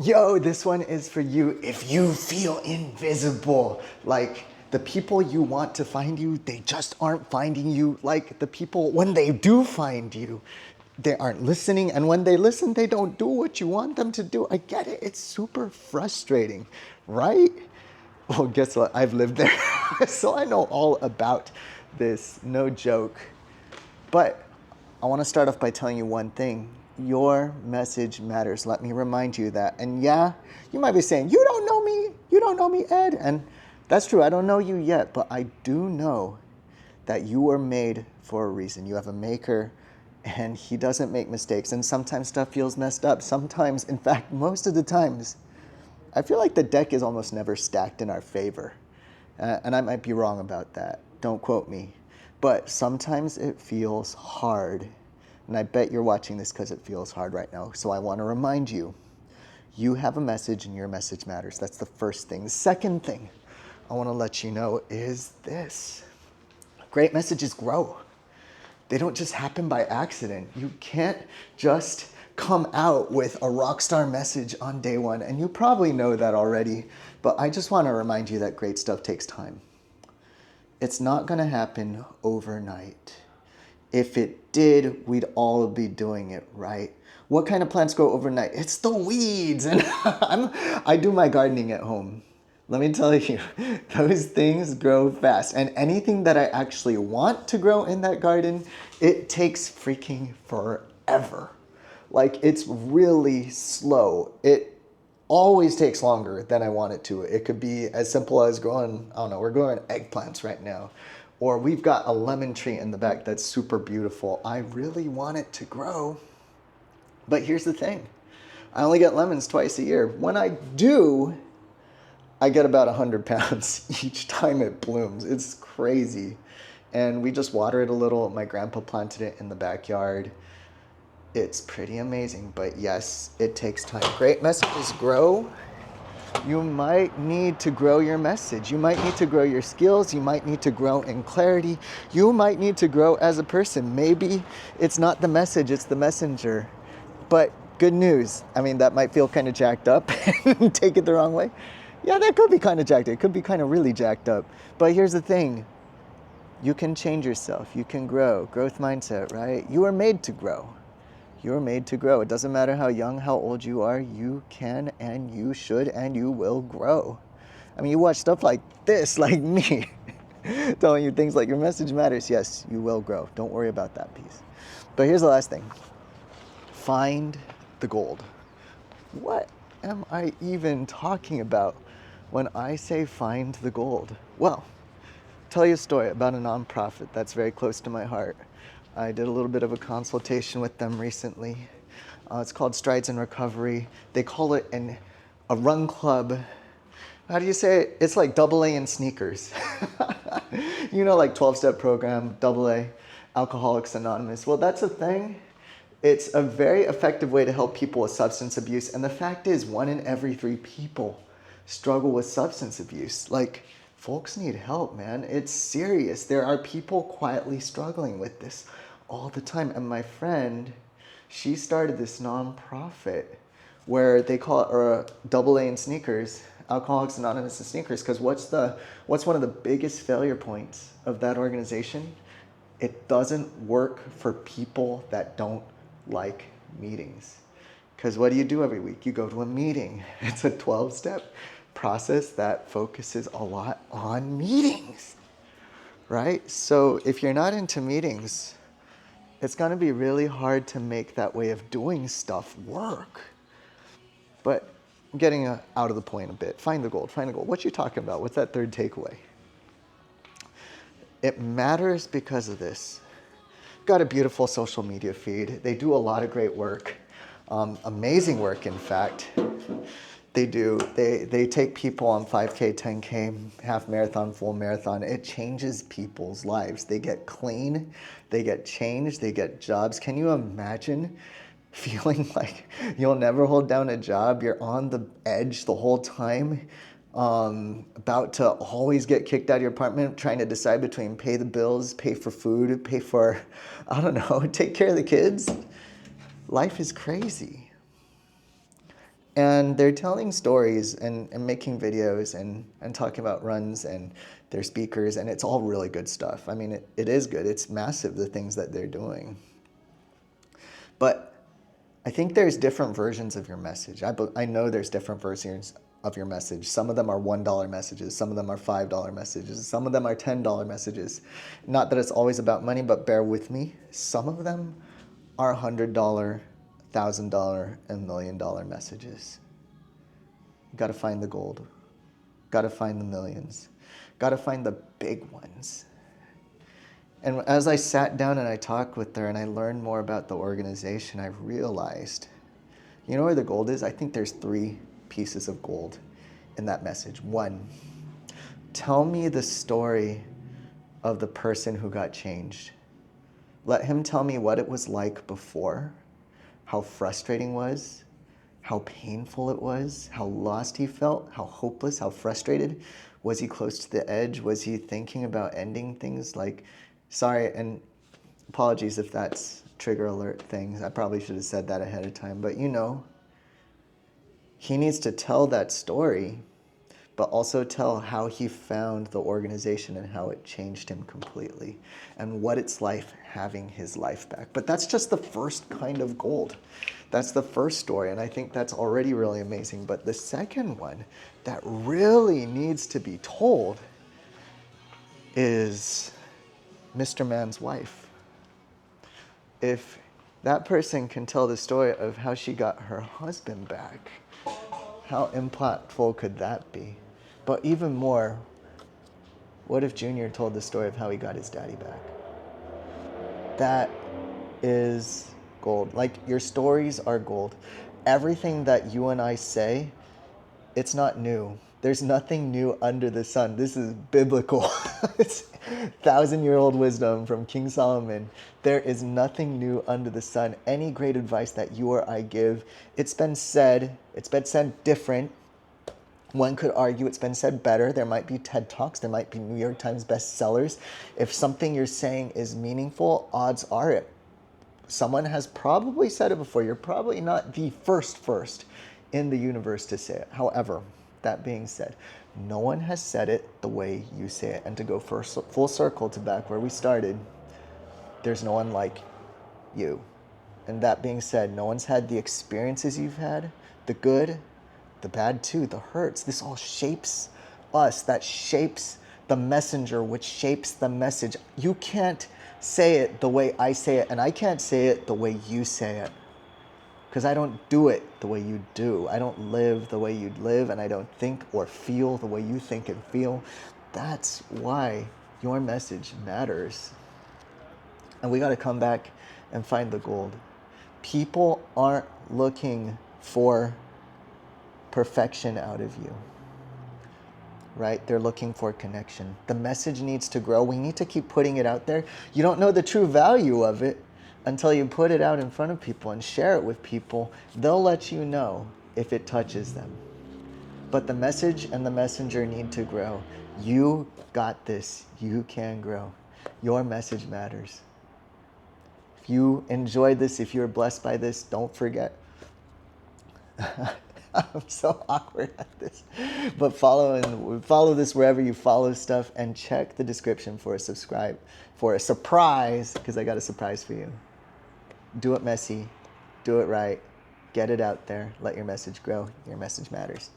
Yo, this one is for you if you feel invisible. Like the people you want to find you, they just aren't finding you. Like the people, when they do find you, they aren't listening. And when they listen, they don't do what you want them to do. I get it. It's super frustrating, right? Well, guess what? I've lived there. So I know all about this. No joke. But I want to start off by telling you one thing. Your message matters. Let me remind you that. And yeah, you might be saying, you don't know me. You don't know me, Ed. And that's true. I don't know you yet, but I do know that you were made for a reason. You have a maker and he doesn't make mistakes. And sometimes stuff feels messed up. Sometimes, in fact, most of the times, I feel like the deck is almost never stacked in our favor. And I might be wrong about that. Don't quote me. But sometimes it feels hard. And I bet you're watching this because it feels hard right now. So I want to remind you, you have a message and your message matters. That's the first thing. The second thing I want to let you know is this. Great messages grow. They don't just happen by accident. You can't just come out with a rock star message on day one. And you probably know that already. But I just want to remind you that great stuff takes time. It's not going to happen overnight. If it did, we'd all be doing it, right? What kind of plants grow overnight? It's the weeds. And I do my gardening at home. Let me tell you, those things grow fast. And anything that I actually want to grow in that garden, it takes freaking forever. Like, it's really slow. It always takes longer than I want it to. It could be as simple as growing, I don't know, we're growing eggplants right now. Or we've got a lemon tree in the back that's super beautiful. I really want it to grow. But here's the thing. I only get lemons twice a year. When I do, I get about 100 pounds each time it blooms. It's crazy. And we just water it a little. My grandpa planted it in the backyard. It's pretty amazing. But yes, it takes time. Great messages grow. You might need to grow your message. You might need to grow your skills. You might need to grow in clarity. You might need to grow as a person. Maybe it's not the message, it's the messenger. But good news. I mean, that might feel kind of jacked up. Take it the wrong way. Yeah, that could be kind of jacked up. It could be kind of really jacked up. But here's the thing. You can change yourself. You can grow. Growth mindset, right? You are made to grow. You're made to grow. It doesn't matter how young, how old you are, you can and you should and you will grow. I mean, you watch stuff like this, like me, telling you things like your message matters. Yes, you will grow. Don't worry about that piece. But here's the last thing. Find the gold. What am I even talking about when I say find the gold? Well, I'll tell you a story about a nonprofit that's very close to my heart. I did a little bit of a consultation with them recently. It's called Strides in Recovery. They call it a run club. How do you say it? It's like AA in sneakers. You know, like 12-step program, AA, Alcoholics Anonymous. Well, that's a thing. It's a very effective way to help people with substance abuse. And the fact is, 1 in every 3 people struggle with substance abuse. Like, folks need help, man. It's serious. There are people quietly struggling with this all the time. And my friend, she started this nonprofit where they call it or AA in sneakers, Alcoholics Anonymous in sneakers. Because what's one of the biggest failure points of that organization? It doesn't work for people that don't like meetings. Because what do you do every week? You go to a meeting. It's a 12-step process that focuses a lot on meetings, right? So if you're not into meetings, it's going to be really hard to make that way of doing stuff work. But getting out of the point a bit, find the gold, find the gold. What you talking about? What's that third takeaway? It matters because of this. Got a beautiful social media feed. They do a lot of great work, amazing work, in fact. They do. They take people on 5K, 10K, half marathon, full marathon. It changes people's lives. They get clean, they get changed, they get jobs. Can you imagine feeling like you'll never hold down a job? You're on the edge the whole time, about to always get kicked out of your apartment, trying to decide between pay the bills, pay for food, pay for, I don't know, take care of the kids. Life is crazy. And they're telling stories and making videos and talking about runs and their speakers, and it's all really good stuff. I mean, it is good. It's massive, the things that they're doing. But I think there's different versions of your message. I know there's different versions of your message. Some of them are $1 messages. Some of them are $5 messages. Some of them are $10 messages. Not that it's always about money, but bear with me. Some of them are $100, $1,000, and $1 million messages. Got to find the gold. Got to find the millions. Got to find the big ones. And as I sat down and I talked with her and I learned more about the organization, I realized, you know where the gold is? I think there's 3 pieces of gold in that message. 1, tell me the story of the person who got changed. Let him tell me what it was like before, how frustrating it was, how painful it was, how lost he felt, how hopeless, how frustrated. Was he close to the edge? Was he thinking about ending things? Like, sorry, and apologies if that's trigger alert things. I probably should have said that ahead of time, but you know, he needs to tell that story, but also tell how he found the organization and how it changed him completely and what it's like having his life back. But that's just the first kind of gold. That's the first story, and I think that's already really amazing. But the second one that really needs to be told is Mr. Man's wife. If that person can tell the story of how she got her husband back, how impactful could that be? But even more, what if Junior told the story of how he got his daddy back? That is gold. Like, your stories are gold. Everything that you and I say, it's not new. There's nothing new under the sun. This is biblical. It's 1,000-year-old wisdom from King Solomon. There is nothing new under the sun. Any great advice that you or I give, it's been said different. One could argue it's been said better. There might be TED Talks. There might be New York Times bestsellers. If something you're saying is meaningful, odds are it. Someone has probably said it before. You're probably not the first in the universe to say it. However, that being said, no one has said it the way you say it. And to go full circle to back where we started, there's no one like you. And that being said, no one's had the experiences you've had, the good, the bad too, the hurts. This all shapes us. That shapes the messenger, which shapes the message. You can't say it the way I say it, and I can't say it the way you say it. Because I don't do it the way you do. I don't live the way you live, and I don't think or feel the way you think and feel. That's why your message matters. And we got to come back and find the gold. People aren't looking for perfection out of you, right? They're looking for connection. The message needs to grow. We need to keep putting it out there. You don't know the true value of it until you put it out in front of people and share it with people. They'll let you know if it touches them. But the message and the messenger need to grow. You got this. You can grow. Your message matters. If you enjoyed this, if you're blessed by this, don't forget. I'm so awkward at this. But follow this wherever you follow stuff, and check the description for a surprise, because I got a surprise for you. Do it messy. Do it right. Get it out there. Let your message grow. Your message matters.